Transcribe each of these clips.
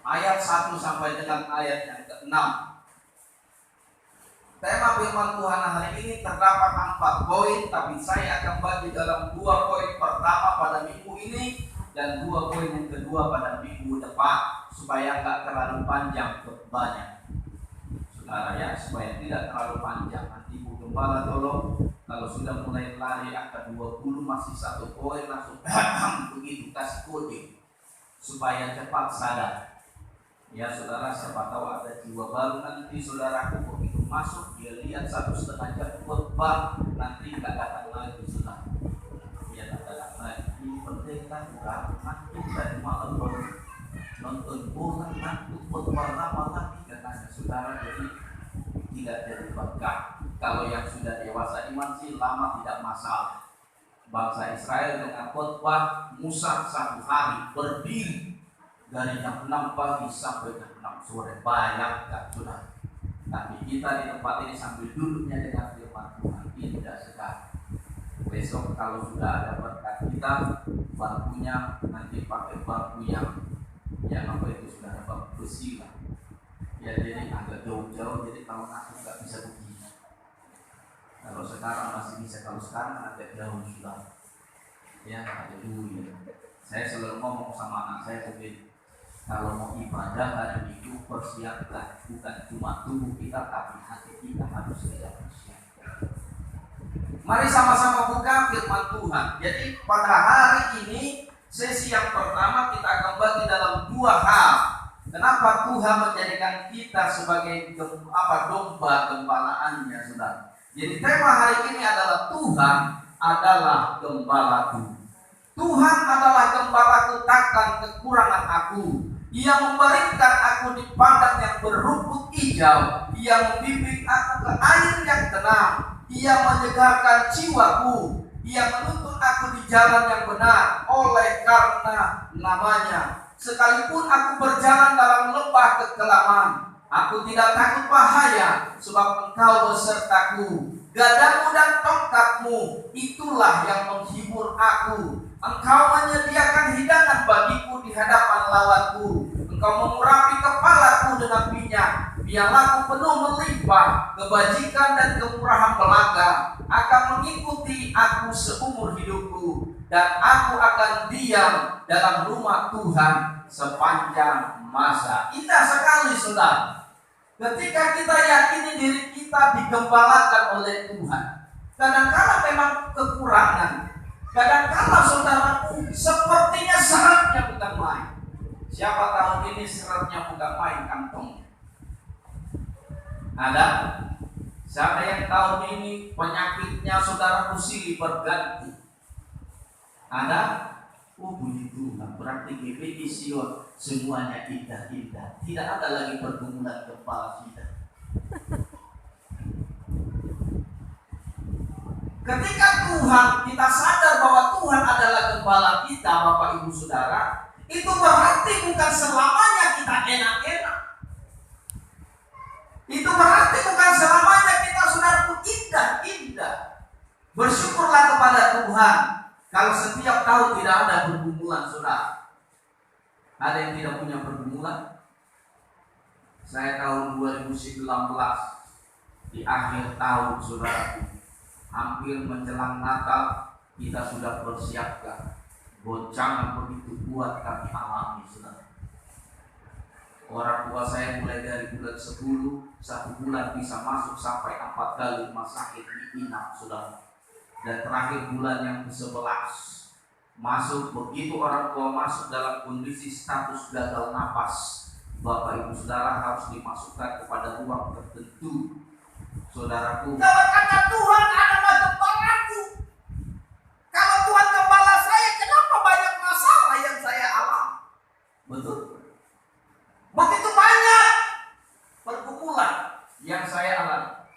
ayat 1 sampai dengan ayat yang ke-6. Tema firman Tuhan hari ini terdapat 4 poin, tapi saya akan bagi dalam 2 poin pertama pada minggu ini dan 2 poin yang kedua pada minggu depan, supaya nggak terlalu panjang khotbahnya, saudara ya, supaya tidak terlalu panjang. Nanti Ibu Gembala tolong kalau sudah mulai lari angka 20 masih 1 poin langsung begitu kasih kode supaya cepat sadar. Ya saudara, siapa tahu ada jiwa baru nanti saudaraku begitu masuk dia lihat 1,5 jam khotbah nanti nggak datang lagi saudara. Dia tak datang lagi. Ini penting kan bukan ngantuk dari malam baru nonton bola ngantuk khotbah lama lagi katanya saudara, jadi tidak jadi berkah. Kalau yang sudah dewasa iman sih lama tidak masalah. Bangsa Israel dengan khotbah Musa 1 hari berdiri dari jam 6 pagi sampai jam 6 sore, bayangkan sudah. Tapi kita di tempat ini sambil duduknya dengan firman Tuhan, ini tidak sekali. Besok kalau sudah ada berkat kita, bangkunya nanti pakai bangku yang apa itu sudah ada besi lah. Ya jadi agak jauh-jauh, jadi kalau aku nggak bisa begini. Kalau sekarang masih bisa, kalau sekarang agak jauh sudah. Ya ada dulu ya. Saya selalu ngomong sama anak saya begini. Kalau mau ibadah hari itu persiapkan, bukan cuma tubuh kita tapi hati kita harus tidak persiapkan. Mari sama-sama buka firman Tuhan. Jadi pada hari ini sesi yang pertama kita akan bagi dalam 2 hal. Kenapa Tuhan menjadikan kita sebagai domba gembalaannya, saudara? Jadi tema hari ini adalah Tuhan adalah gembalaku. Tuhan adalah gembalaku, takkan kekurangan aku. Ia memberikan aku di padang yang berumput hijau. Ia membimbing aku ke air yang tenang. Ia menyegarkan jiwaku. Ia menuntun aku di jalan yang benar oleh karena namanya. Sekalipun aku berjalan dalam lembah kekelaman, aku tidak takut bahaya, sebab Engkau besertaku. Gadamu dan tongkatmu, itulah yang menghibur aku. Engkau menyediakan hidangan bagiku di hadapan lawanku. Engkau mengurapi kepalaku dengan minyak. Biarlah aku penuh melimpah, kebajikan dan kemurahan belaka akan mengikuti aku seumur hidupku, dan aku akan diam dalam rumah Tuhan sepanjang masa. Indah sekali saudara, ketika kita yakini diri kita digembalakan oleh Tuhan. Kadang-kadang memang kekurangan, kadang-kadang saudaraku sepertinya seratnya bukan main. Siapa tahu ini seratnya bukan main kantong. Ada? Siapa yang tahun ini penyakitnya saudaraku silih berganti? Ada? Oh puji Tuhan, berarti GPI Sion semuanya indah-indah. Tidak ada lagi pergumulan kepala kita. Ketika Tuhan, kita sadar bahwa Tuhan adalah gembala kita, Bapak Ibu Saudara, itu berarti bukan selamanya kita enak-enak. Itu berarti bukan selamanya kita saudaraku indah-indah. Bersyukurlah kepada Tuhan kalau setiap tahun tidak ada pergumulan saudara. Ada yang tidak punya pergumulan? Saya tahun 2019 di akhir tahun saudaraku, hampir menjelang Natal, kita sudah persiapkan. Goncangan begitu kuat kami alami saudara. Orang tua saya mulai dari bulan 10, 1 bulan bisa masuk sampai 4 kali rumah sakit di inap saudara. Dan terakhir bulan yang ke-11 masuk, begitu orang tua masuk dalam kondisi status gagal napas, Bapak Ibu Saudara harus dimasukkan kepada ruang tertentu. Saudaraku, kalau kata Tuhan adalah gembalaku, kalau Tuhan gembala saya, kenapa banyak masalah yang saya alami? Betul. Begitu banyak pergumulan yang saya alami.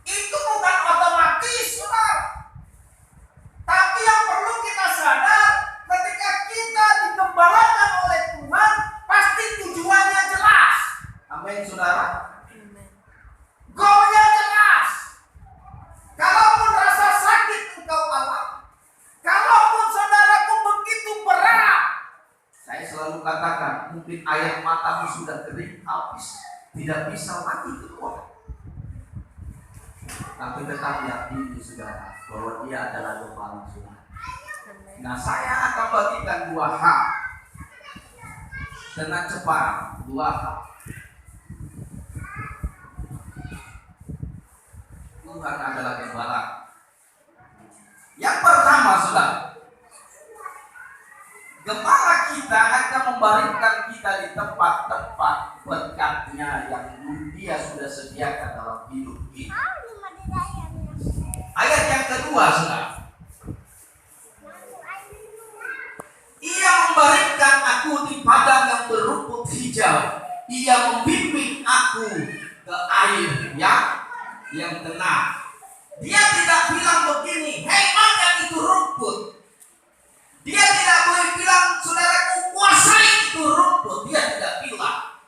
Itu bukan otomatis, saudara. Tapi yang perlu kita sadar, ketika kita digembalakan oleh Tuhan, pasti tujuannya jelas. Amin, saudara. Goalnya jelas. Kalaupun rasa sakit engkau alami, kalaupun saudaraku begitu berat, saya selalu katakan, mungkin air mata sudah kering habis, tidak bisa lagi keluar. Tapi tetap yakini saudara bahwa dia adalah gembala saudara. Nah, saya akan bagikan dua hal dengan cepat, dua hal. Tuhan adalah gembala. Yang pertama saudara, gembala kita akan membaringkan kita di tempat-tempat berkatnya yang dia sudah sediakan dalam hidup kita. Ayat yang kedua saudara, ia membaringkan aku di padang yang berumput hijau, ia membimbing aku ke air yang tenang. Dia tidak bilang begini, hei makan itu rumput. Dia tidak boleh bilang, saudaraku kuasai itu rumput. Dia tidak bilang.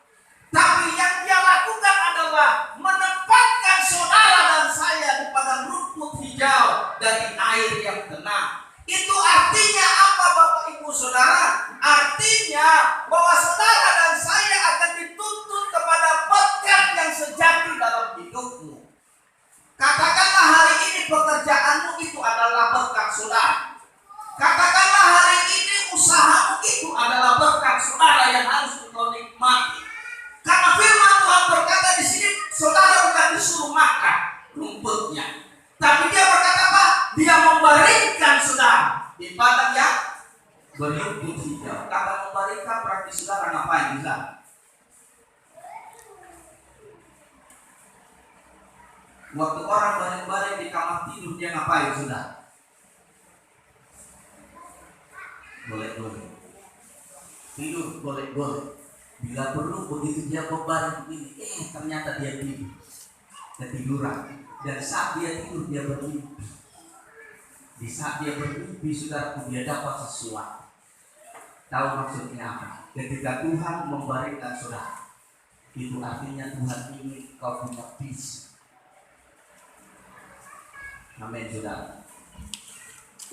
Tapi yang dia lakukan adalah menempatkan saudara dan saya di padang rumput hijau dari air yang tenang. Itu artinya apa Bapak Ibu Saudara? Artinya bahwa saudara dan saya akan dituntut kepada berkat yang sejati dalam hidupmu. Katakanlah hari ini pekerjaanmu itu adalah berkat saudara. Katakanlah hari ini usahamu itu adalah berkat saudara yang harus engkau nikmati. Karena firman Tuhan berkata di sini, saudara bukan disuruh makan rumputnya, tapi dia berkata apa? Dia membaringkan saudara di padang yang berumput hijau. Kata membaringkan berarti saudara ngapain bisa? Waktu orang baring-baring di kamar tidur dia ngapain saudara? Boleh-boleh tidur, boleh-boleh. Bila perlu begitu dia berbaring begini, ternyata dia tidur, ketiduran. Dan saat dia tidur dia bermimpi. Di saat dia bermimpi saudaraku dia dapat sesuatu. Tahu maksudnya apa? Ketika Tuhan membaringkan saudara, itu artinya Tuhan ingin kau punya visi. Amin saudara.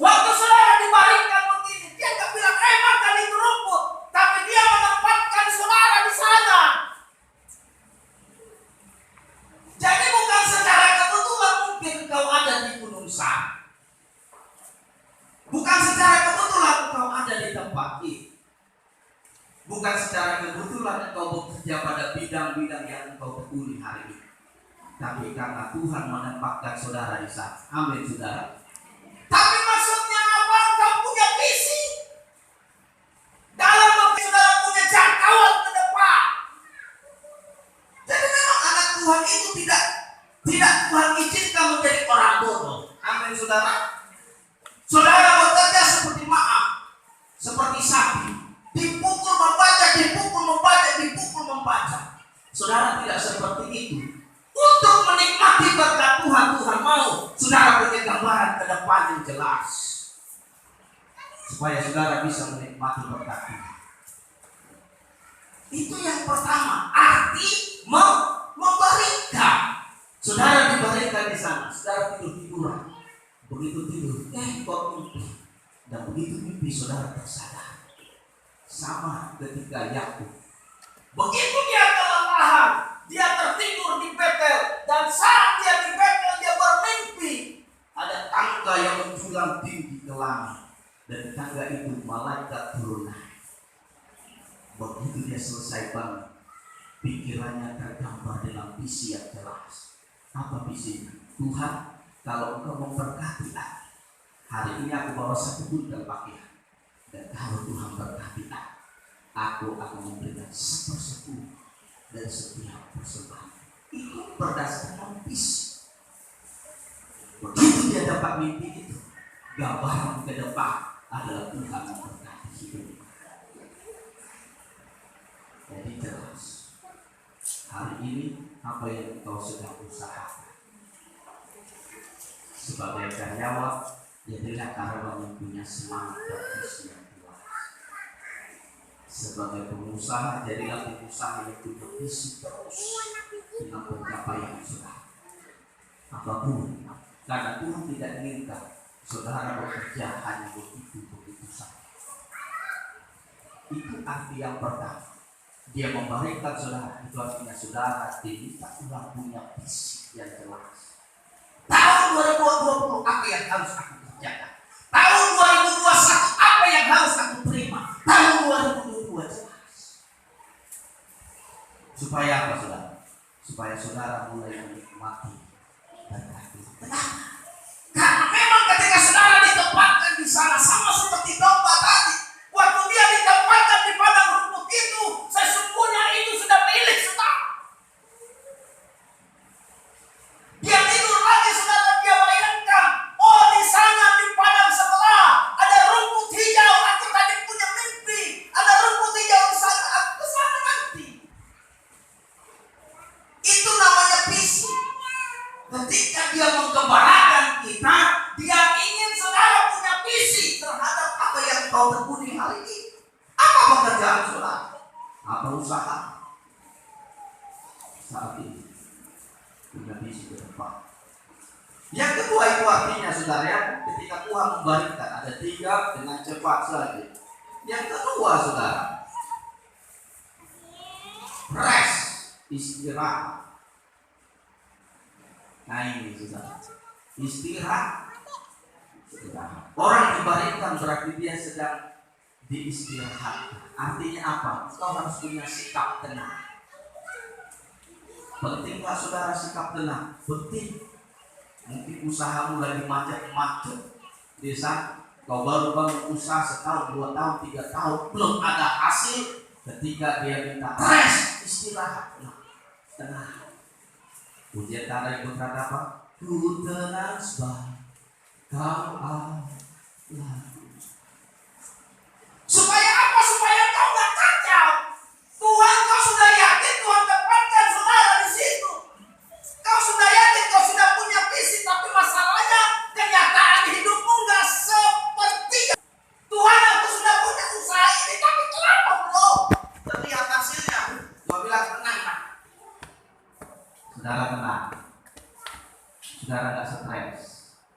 Waktu saudara dibaringkan begini, dia nggak bilang makan itu rumput, tapi dia menempatkan saudara di sana. Jadi bukan secara kebetulan mungkin kau ada di Gunung Sam. Bukan secara kebetulan kau ada di tempat ini. Bukan secara kebetulan kau bekerja pada bidang-bidang yang kau tekuni hari ini. Tapi karena Tuhan menempatkan saudara di sana. Amin saudara. Tapi maksudnya apa? Kau punya visi. Dalam waktu saudara punya jangkauan ke depan. Jadi memang anak Tuhan itu tidak Tuhan izinkan menjadi orang bodoh. Amin saudara. Saudara bekerja seperti seperti sapi. Dipukul membaca. Saudara tidak seperti itu. Untuk menikmati berkat Tuhan, Tuhan mau saudara punya gambaran ke depan yang jelas, supaya saudara bisa menikmati berkat Tuhan. Itu yang pertama, arti membaringkan. Saudara dibaringkan di sana, saudara tiduran. Begitu tidur, kok mimpi. Dan begitu mimpi saudara tersadar. Sama ketika Yakub. Begitu dia kelelahan, dia tertidur di Betel, dan saat dia di Betel dia bermimpi ada tangga yang menjulang tinggi ke langit, dan di tangga itu malaikat turun naik. Begitu dia selesai bangun, pikirannya tergambar dalam visi yang jelas. Apa visinya? Tuhan, kalau Engkau memberkati aku, hari ini aku bawa satu buntel pakaian, dan kalau Tuhan berkati aku akan memberikan 1/10 dan setiap persembahan. Itu berdasarkan visi. Begitu dia dapat mimpi itu, gambaran ke depan adalah Tuhan memberkati hidup. Jadi jelas, hari ini apa yang kau sedang usahakan? Sebagai karyawan, jadilah karyawan yang punya semangat dan visi yang kuat. Sebagai pengusaha, jadilah pengusaha yang punya visi terus dengan pencapaian saudara. Apapun, karena Tuhan tidak inginkan saudara bekerja hanya begitu saja. Itu arti yang pertama. dia membalikkan saudara, itu artinya saudara diminta ulang punya visi yang jelas. Tahun 2020 apa yang harus aku kerjakan? Tahun 2021 apa yang harus aku terima? Tahun 2022 jelas. Supaya apa saudara? Supaya saudara mulai menikmati berkat itu. Kenapa? Karena memang ketika saudara ditempatkan di sana sama seperti domba tadi, waktu dia ditempatkan di padang rumput itu, sesungguhnya itu sudah milik saudara. Dia tidur lagi saudara, dia bayangkan, oh di sana di padang sebelah ada rumput hijau, aku tadi punya mimpi, ada rumput hijau di sana, aku ke sana nanti. Itu namanya visi. Ketika dia menggembalakan kita, dia ingin saudara punya visi terhadap apa yang kau tekuni hari ini. Apa pekerjaan saudara? Apa usaha? Saat ini punya visi ke depan. Yang kedua itu artinya saudara, ketika Tuhan membalikkan, ada 3 dengan cepat saja. Yang kedua saudara, rest, istirahat. Nah ini saudara, istirahat. Orang dibalikkan berarti dia sedang diistirahat. Artinya apa? Kau harus punya sikap tenang. Pentingkah saudara sikap tenang? Penting. Mungkin usahamu lagi macet-macet, desa kau baru bangun usaha setahun, 2 tahun, 3 tahun belum ada hasil. Ketika dia minta rest, istirahat, tenang. Pujian tanah yang berkata apa? Ku tenang sebab kau Allah. Supaya apa? Supaya kau gak kacau. Tuhan, kau sudah yakin Tuhan tempatkan saudara di situ. Kau sudah yakin kau sudah punya visi, tapi masalahnya kenyataan hidupmu gak seperti Tuhan. Aku sudah punya usaha ini, tapi kenapa belum terlihat hasilnya? Gua bilang tenang nak. Saudara tenang. Saudara gak stres.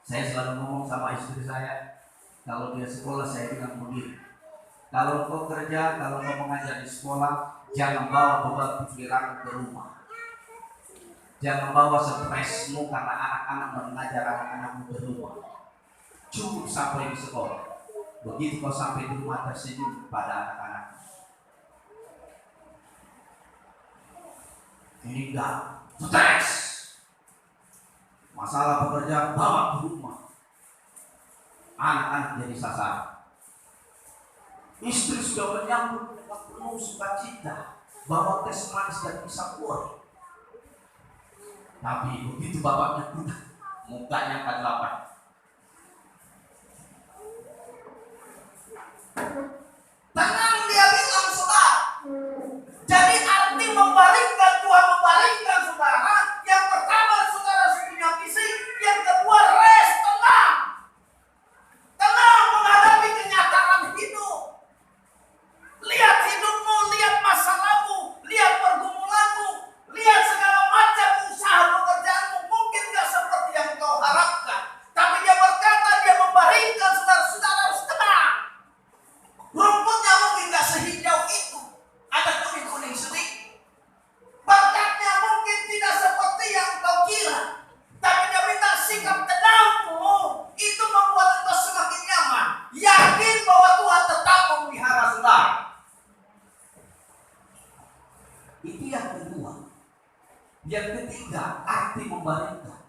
Saya selalu ngomong sama istri saya, kalau dia sekolah saya bilang begini, kalau kau kerja, kalau kau mengajar di sekolah, jangan bawa beban pikiran ke rumah. Jangan bawa stresmu karena anak-anak mengajar anak-anakmu di rumah. Cukup sampai di sekolah. Begitu kau sampai di rumah tersenyum pada anak-anak. Ini enggak stres. Masalah pekerjaan bawa ke rumah. Anak-anak jadi sasaran. Istri sudah menyambut dengan penuh sukacita, bawa tes manis dan pisang goreng. Tapi begitu bapaknya kuda, mukanya ke-8. Tenang dia bilang saudara. Jadi arti membalikkan, Tuhan membalikkan saudara. Yang pertama saudara punya visi, yang kedua rest, tenang. Tenang menghadapi kenyataan hidup. Lihat hidupmu, lihat masalahmu, lihat pergumulanmu, lihat segala macam usaha pekerjaanmu. Mungkin gak seperti yang kau harapkan, tapi dia berkata, dia membaringkan saudara-saudara harus tenang. Rumputnya mungkin gak sehijau itu, ada kuning-kuning sedikit. Berkatnya mungkin tidak seperti yang kau kira, tapi dia minta sikap tenangmu. Itu membuat engkau semakin nyaman. Yakin bahwa Tuhan tetap memelihara saudara. Itu yang kedua. Yang ketiga, arti membalikkan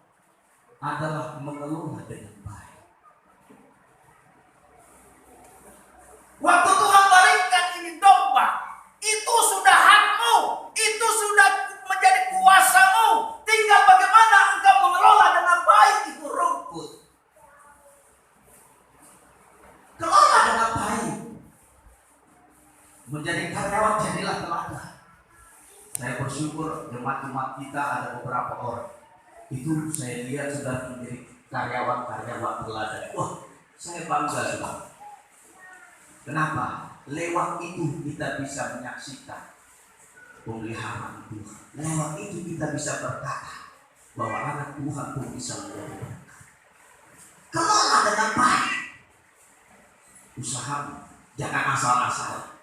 adalah mengelola dengan baik. Waktu Tuhan balikkan ini domba, itu sudah hakmu, itu sudah menjadi kuasamu. Tinggal bagaimana engkau mengelola dengan baik itu rumput. Kelola dengan baik. Menjadi karyawan jadilah teladan. Saya bersyukur jemaat-jemaat kita ada beberapa orang. Itu saya lihat sudah menjadi karyawan-karyawan teladan. Wah, saya bangga sudah. Kenapa? Lewat itu kita bisa menyaksikan pemeliharaan Tuhan. Lewat itu kita bisa berkata bahwa anak Tuhan pun bisa menjadi berkat. Kelola dengan baik usahamu, jangan asal-asalan.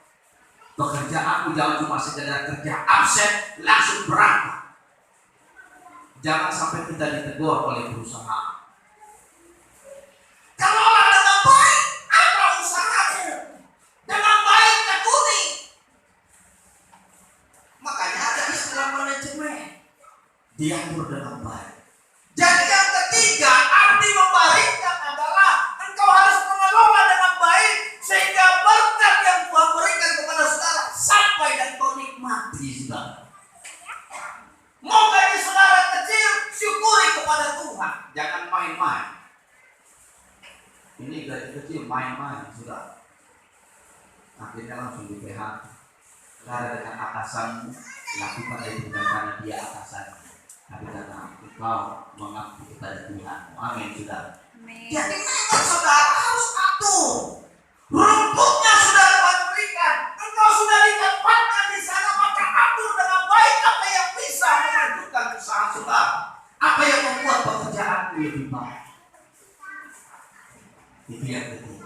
Pekerjaanmu jangan cuma sekedar kerja absen langsung berangkat. Jangan sampai kita ditegur oleh perusahaan. Kelola dengan baik apa usahamu, dengan baik tekuni. Makanya ada istilah manajemen, diatur dengan baik. Jadi yang ketiga, arti membaikkan adalah engkau harus mengelola dengan baik sehingga berkat yang Tuhan berikan kepada saudara sampai dan kau nikmati saudara. Mau gaji saudara kecil, syukuri kepada Tuhan, jangan main-main. Ini gaji kecil main-main saudara, akhirnya langsung di PHK. Karena dengan atasanmu lakukan itu bukan karena dia atasanmu, tapi karena engkau mengabdi kepada Tuhan. Amin saudara. Jadi memang saudara harus atur. Rumputnya sudah Tuhan berikan, engkau sudah ditempatkan di sana, maka atur dengan baik apa yang bisa memajukan usaha saudara, apa yang membuat pekerjaanmu lebih baik. Itu yang ketiga.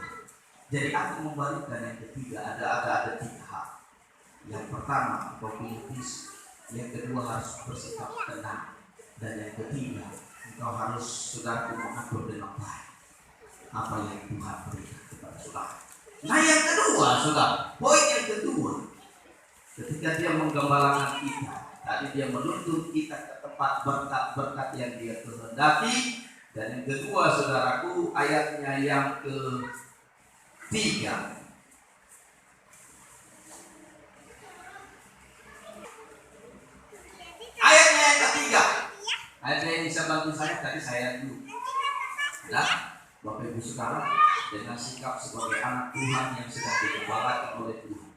Jadi aku membalikkan yang ketiga, ada 3 hal. Yang pertama, engkau kritis. Yang kedua, harus bersikap tenang. Dan yang ketiga, engkau harus saudara mengatur dengan baik apa yang Tuhan berikan kepada saudara. Nah yang kedua, saudara, poin yang kedua, ketika dia menggembalakan kita, tadi dia menuntun kita ke tempat berkat-berkat yang dia kehendaki. Dan yang kedua, saudaraku, ayatnya yang ketiga. Ayatnya yang ketiga. Ada yang bisa bantu saya? Tadi saya dulu. Nah, Bapak Ibu sekarang dengan sikap sebagai anak Tuhan yang sedang digembalakan oleh Tuhan.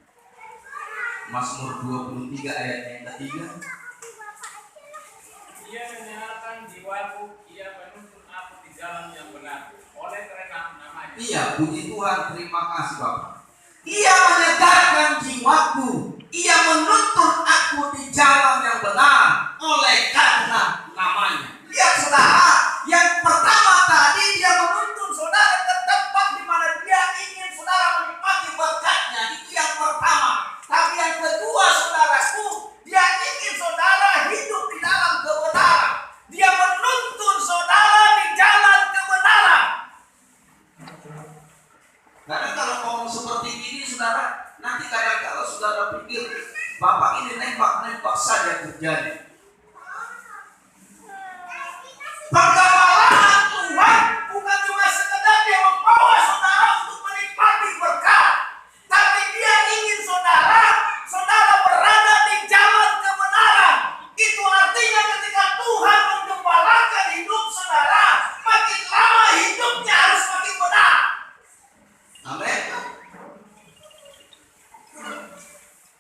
Mazmur 23 ayat yang ketiga. Ia menyalakan jiwaku, ia menuntun aku di jalan yang benar. Oleh karena namanya. Iya, puji Tuhan, terima kasih Bapak. Ia menyegarkan jiwaku, ia menuntun aku di jalan yang benar. Oleh karena namanya. Lihat saudara, yang pertama tadi dia menuntun saudara ke tempat di mana dia ingin saudara menikmati berkatnya. Itu yang pertama. Tapi yang kedua saudaraku, dia ingin saudara hidup di dalam kebenaran. Dia menuntun saudara di jalan kebenaran. Karena kalau ngomong seperti ini saudara, nanti kadang-kadang saudara pikir Bapak ini nembak-nembak saja terjadi. Penggembalaan Tuhan bukan cuma sekedar dia membawa saudara untuk menikmati berkat, tapi dia ingin saudara berada di jalan kebenaran. Itu artinya ketika Tuhan menggembalakan hidup saudara, makin lama hidupnya harus makin benar. Amin.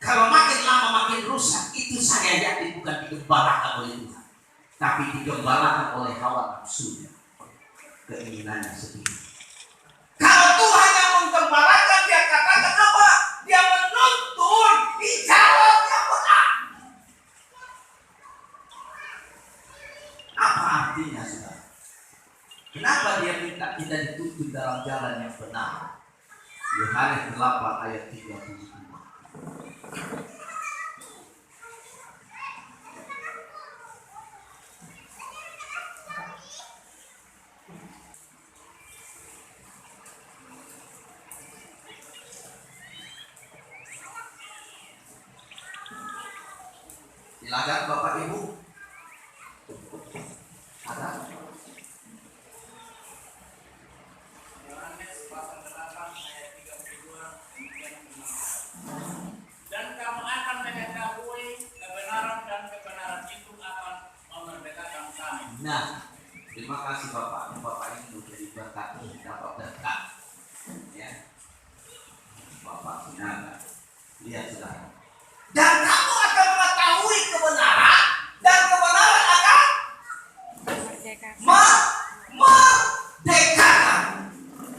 Kalau makin lama makin rusak, itu saya yakin bukan digembalakan oleh Tuhan, tapi digembalakan oleh hawa nafsunya, keinginannya sendiri. Kalau Tuhan yang menggembalakan, dia katakan apa? Dia menuntun di jalan yang benar. Apa artinya saudara? Kenapa dia minta kita dituntun dalam jalan yang benar? Yohanes 8 ayat 32. Silakan Bapak Ibu. Ada? Yohanes pasal 8 ayat 32 dan kamu akan mengetahui kebenaran dan kebenaran itu akan memerdekakan kami. Nah, terima kasih Bapak. Bapak ini menjadi berkat, dapat berkat. Ya, Bapak Sinaga. Lihat saudara. Dan kamu akan mengetahui kebenaran, dan kebenaran akan merdekakan.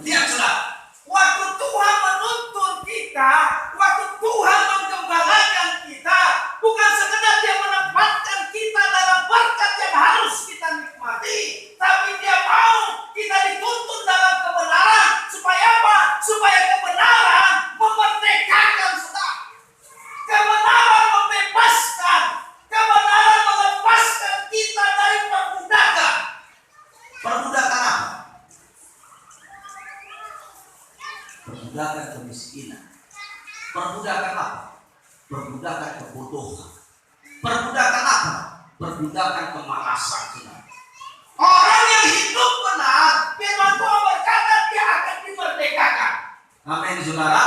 Lihat saudara. Waktu Tuhan menuntun kita, waktu Tuhan menggembalakan kita, bukan sekedar dia menempatkan kita dalam berkat yang harus kita nikmati, tapi dia mau kita dituntun dalam kebenaran. Supaya apa? Supaya kebenaran memerdekakan saudara. Perbudakan apa? Perbudakan kemiskinan. Perbudakan apa? Perbudakan kebodohan. Perbudakan apa? Perbudakan kemalasan. Orang yang hidup benar, firman Tuhan berkata dia akan dimerdekakan. Amin, saudara.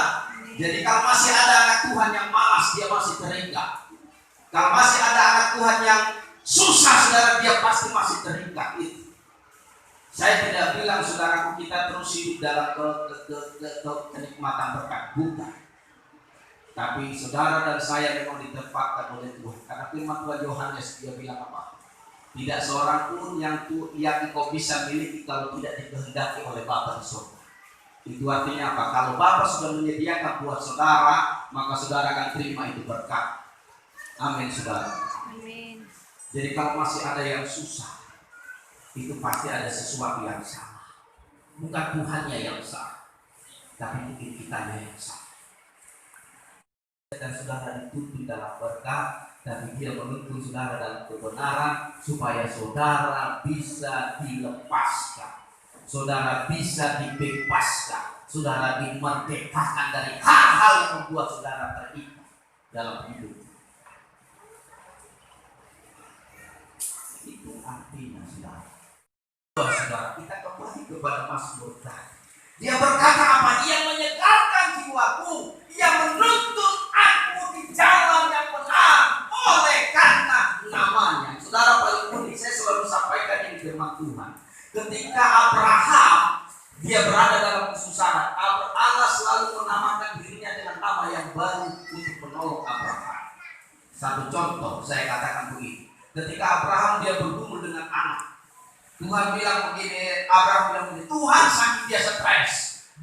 Jadi kalau masih ada anak Tuhan yang malas, dia masih terikat. Kalau masih ada anak Tuhan yang susah, saudara, dia pasti masih terikat. Itu. Saya tidak bilang saudaraku kita terus hidup dalam kenikmatan berkat, bukan. Tapi saudara dan saya memang ditempatkan oleh Tuhan. Karena firman Tuhan Yohanes dia bilang apa? Tidak seorang pun yang engkau bisa miliki kalau tidak dikehendaki oleh Bapa di surga. Itu artinya apa? Kalau Bapa sudah menyediakan buat saudara, maka saudara akan terima itu berkat. Amin, saudara. Amin. Jadi kalau masih ada yang susah, itu pasti ada sesuatu yang salah. Bukan Tuhannya yang salah, tapi mungkin kitanya yang salah. Dan saudara dituntun dalam berkat, tapi dia menuntun saudara dalam kebenaran supaya saudara bisa dilepaskan, saudara bisa dibebaskan, saudara dimerdekakan dari hal-hal yang membuat saudara terikat dalam hidup. Itu artinya saudara. Saudara, kita kembali kepada Mazmur tadi. Dia berkata apa? Dia menyegarkan jiwaku, dia menuntun aku di jalan yang benar oleh karena namanya. Saudara, paling unik, saya selalu sampaikan ini firman Tuhan. Ketika Abraham dia berada dalam kesusahan, Allah selalu menamakan dirinya dengan nama yang baru untuk menolong Abraham. Satu contoh saya katakan begini. Ketika Abraham dia bergumul dengan anak, Tuhan bilang begini, Abraham bilang begini, Tuhan saking dia stres,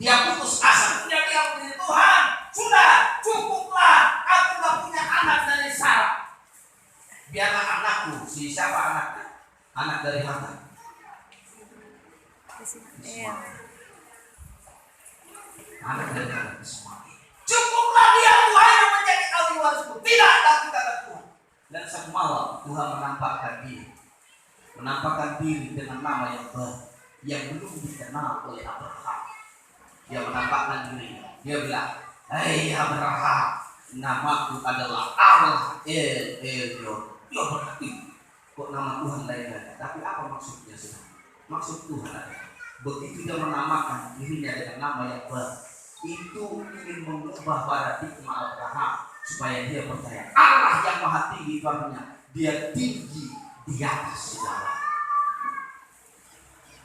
dia putus asa, dia bilang begini, Tuhan sudah cukuplah, aku gak punya anak dari Sarah. Biarlah anakku, siapa anaknya? Anak dari Hagar. Anak dari Hagar Ismail. Cukuplah dia Tuhan yang menjadi ahli warisku. Tidak ada kata Tuhan. Dan satu malam Tuhan menampakkan diri dengan nama yang baru yang belum dikenal oleh Abraham. Dia menampakkan diri. Dia bilang, "Hei Abraham, namaku adalah Allah El Elyon." Dia berarti kok nama Tuhan lain-lain. Tapi apa maksudnya sih? Maksud Tuhan adalah begitu dia menamakan dirinya dengan nama yang baru, itu ingin mengubah paradigma Abraham supaya dia percaya Allah yang maha tinggi, artinya dia tinggi di atas segala.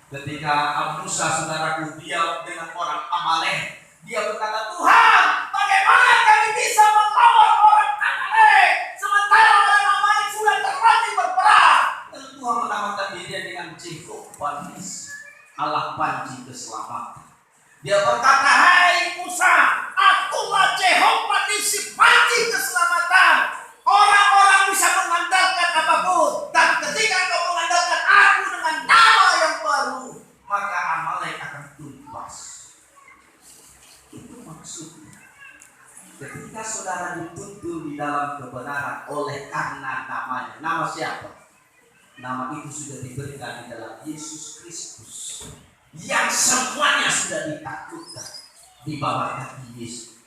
Ketika Musa saudaraku dia dengan orang Amalek, dia berkata, Tuhan, bagaimana kami bisa melawan orang Amalek sementara orang Amalek sudah terlatih berperang? Dan Tuhan menamakan dirinya dengan Jehovah Nissi, Allah panji keselamatan. Dia berkata, hai Musa, akulah Jehovah Nissi, panji keselamatan. Orang-orang bisa mengandalkan apapun, dan ketika kau mengandalkan aku dengan nama yang baru, maka Amalek akan tuntas. Itu maksudnya. Ketika saudara dituntun di dalam kebenaran oleh karena namanya. Nama siapa? Nama itu sudah diberikan di dalam Yesus Kristus, yang semuanya sudah ditakutkan di bawah kaki Yesus.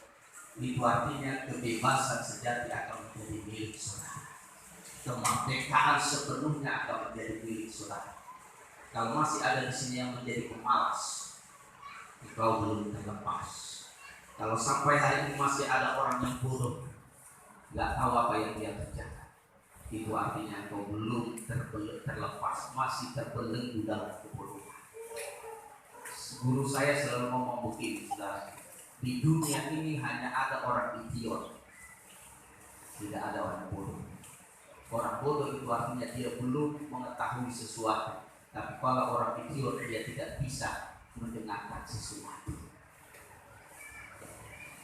Itu artinya kebebasan sejati akan menjadi milik saudara. Kemerdekaan sepenuhnya akan menjadi milik saudara. Kalau masih ada di sini yang menjadi pemalas, engkau belum terlepas. Kalau sampai hari ini masih ada orang yang bodoh, nggak tahu apa yang dia kerjakan, itu artinya engkau belum terlepas, masih terbelenggu dalam kebodohan. Guru saya selalu ngomong begini, saudara. Di dunia ini hanya ada orang idiot, tidak ada orang bodoh. Orang bodoh itu artinya dia belum mengetahui sesuatu. Tapi kalau orang idiot dia tidak bisa mendengarkan sesuatu.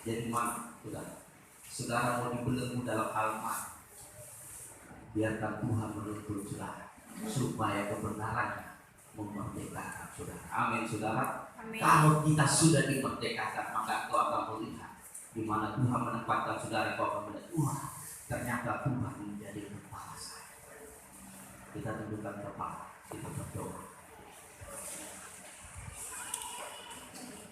Jadi mana saudara mau dibelenggu dalam hal mana? Biarkan Tuhan menuntun saudara supaya kebenarannya memerdekakan saudara. Amin, saudara. Amin. Kalau kita sudah dimerdekakan, maka kau akan melihat di mana Tuhan menempatkan saudara, kau akan melihat, wah, ternyata Tuhan menjadi kepala saya. Kita tundukkan kepala, kita berdoa.